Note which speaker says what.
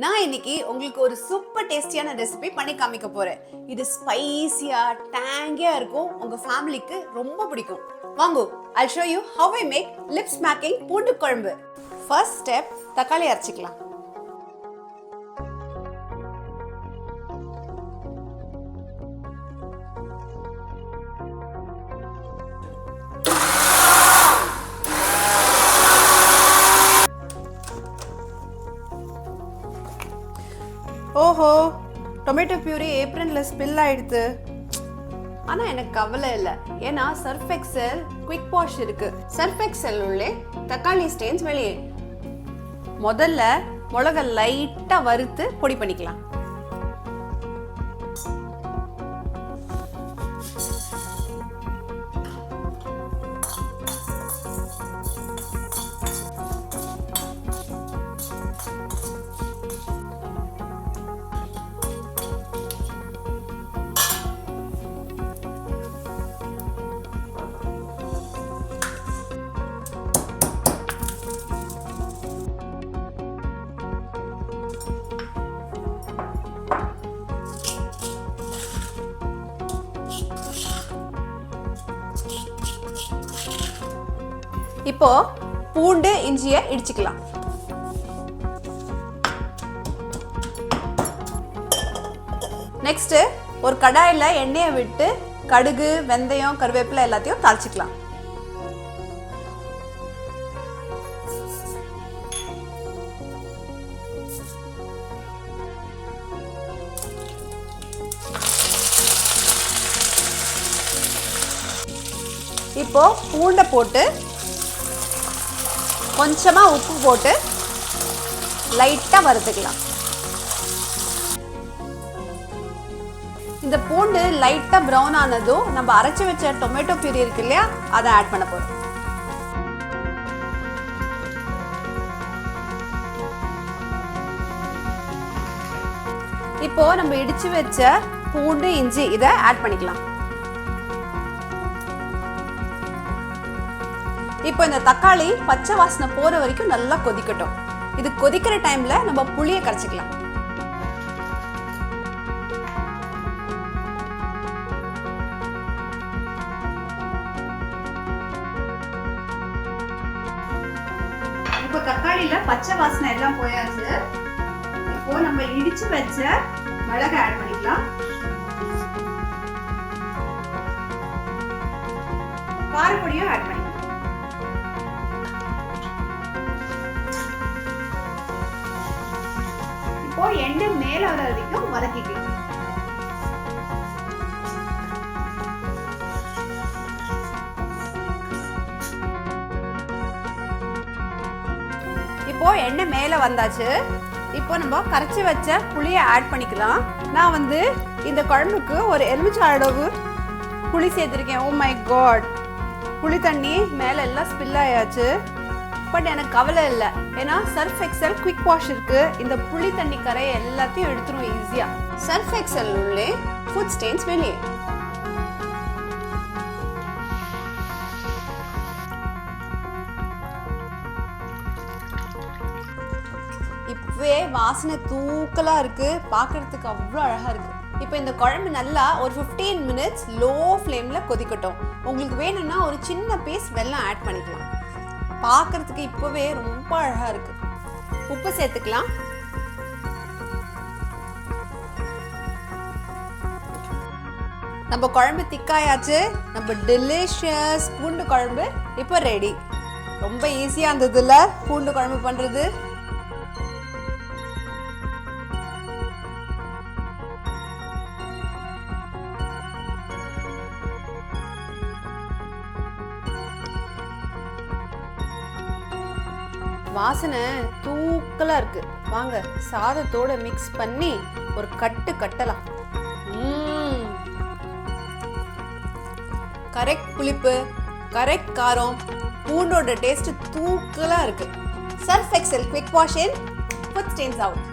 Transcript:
Speaker 1: நான் இன்னைக்கு உங்களுக்கு ஒரு சூப்பர் டேஸ்டியான ரெசிபி பண்ணி காமிக்க போறேன். இது ஸ்பைசியா டேங்கியா இருக்கும். உங்க ஃபேமிலிக்கு ரொம்ப பிடிக்கும். வாங்க, I'll show you how I make lip smacking பூண்டு குழம்பு. First step, தக்காளி அரைச்சிக்கலாம். ஓஹோ, டொமேட்டோ பியூரி ஏப்ரன்ல ஸ்பில் ஆயிடுது. ஆனா எனக்கு கவலை இல்லை, ஏன்னா சர்ஃப் எக்ஸல் குவிக் வாஷ் இருக்கு. சர்ஃப் எக்ஸல் உள்ளே தக்காளி ஸ்டெயின்ஸ் வெளியே. முதல்ல மிளகா லைட்டா வறுத்து பொடி பண்ணிக்கலாம். இப்போ பூண்டு இஞ்சியை இடிச்சுக்கலாம். நெக்ஸ்ட் ஒரு கடாயில எண்ணெயை விட்டு கடுகு, வெந்தயம், கருவேப்பிலை எல்லாத்தையும் தாளிச்சுக்கலாம். இப்போ பூண்டை போட்டு கொஞ்சமா உப்பு போட்டு லைட்டா வறுத்துக்கலாம். இந்த பூண்டு லைட்டா பிரவுன் ஆனதும் நம்ம அரைச்சு வச்ச டொமேட்டோ பியூரி இருக்கு இல்லையா, அதை ஆட் பண்ண போறோம். இப்போ நம்ம இடிச்சு வச்ச பூண்டு இஞ்சி இதை ஆட் பண்ணிக்கலாம். இப்போ இந்த தக்காளி பச்சை வாசனை போற வரைக்கும் நல்லா கொதிக்கட்டும். இது கொதிக்கிற டைம்ல நம்ம புளியை கரைச்சிக்கலாம். இப்போ தக்காளியில பச்சை வாசனை எல்லாம் போயாச்சு. இப்போ நம்ம இடிச்சு வச்ச மிளகாய் ஆட் பண்ணிக்கலாம். காரப்பொடியும் ஆட் பண்ணிக்கலாம். இப்போ எண்ணெய் மேல வர வரைக்கும் வதக்கிக்கலாம். இப்போ எண்ணெய் மேல வந்தாச்சு. இப்போ நம்ம கரைச்சி வச்ச புளியை ஆட் பண்ணிக்கலாம். நான் இந்த குழம்புக்கு ஒரு எலுமிச்சை அளவு புளி சேர்த்திருக்கேன். ஓ மை காட், புளி தண்ணி மேல எல்லாம் ஸ்பில் ஆயாச்சு. பட் எனக்கு கவலை இல்லை, ஏன்னா சர்ஃப் எக்ஸல் குவிக் வாஷ் இருக்கு. இந்த புளி தண்ணி கரையை எல்லாத்தையும் எடுத்துரும் ஈஸியா. சர்ஃப் எக்ஸல் உள்ளே ஃபுட் ஸ்டெயின்ஸ் வெளியே. இப்பவே வாசனை தூக்கலா இருக்கு, பார்க்கறதுக்கு அவ்வளோ அழகா இருக்கு. இப்போ இந்த குழம்பு நல்லா ஒரு 15 மினிட்ஸ் லோ ஃப்ளேம்ல கொதிக்கட்டும். உங்களுக்கு வேணும்னா ஒரு சின்ன பீஸ் வெல்லம் ஆட் பண்ணிக்கலாம். பார்க்கறதுக்கு இப்பவே ரொம்ப அழகா இருக்கு. உப்பு சேர்த்துக்கலாம். நம்ம குழம்பு திக்காயாச்சு. நம்ம டெலிஷியஸ் பூண்டு குழம்பு இப்போ ரெடி. ரொம்ப ஈஸியா இருந்ததுல பூண்டு குழம்பு பண்றது. வாசனை தூக்கலா இருக்கு. வாங்க சாதத்தோட மிக்ஸ் பண்ணி ஒரு கட்டு கட்டலாம். கரெக்ட் புளிப்பு, கரெக்ட் காரம், பூண்டோட டேஸ்ட் தூக்கலா இருக்கு. Surf XL quick wash in, food stains out.